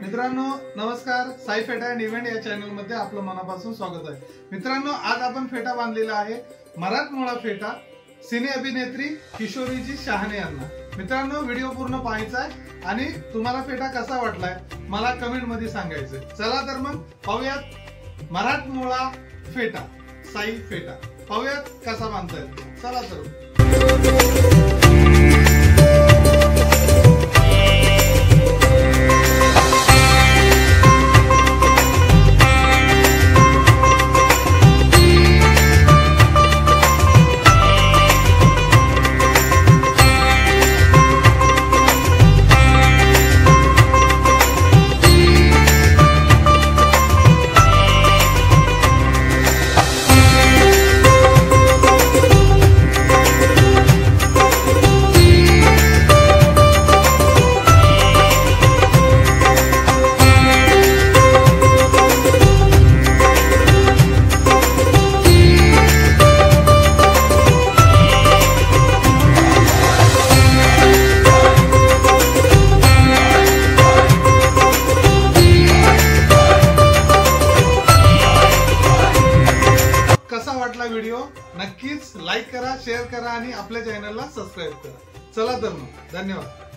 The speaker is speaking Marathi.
मित्रांनो नमस्कार, साई फेटा अँड इव्हेंट या चॅनल मध्ये आपलं मनापासून स्वागत आहे। मित्रांनो आज आपण फेटा बांधलेला आहे मराठमोळा फेटा सिने अभिनेत्री किशोरीजी शहाणे यांना। मित्रांनो व्हिडिओ पूर्ण पाहायचा आहे आणि तुम्हाला फेटा कसा वाटलाय मला कमेंट मध्ये सांगायचं। चला तर मग पाहूयात मराठमोळा फेटा साई फेटा, पाहूयात कसा बांधता येईल। चला तर व्हिडिओ नक्कीच लाईक करा, शेअर करा आणि आपल्या चॅनलला सबस्क्राइब करा। चला तर मग धन्यवाद।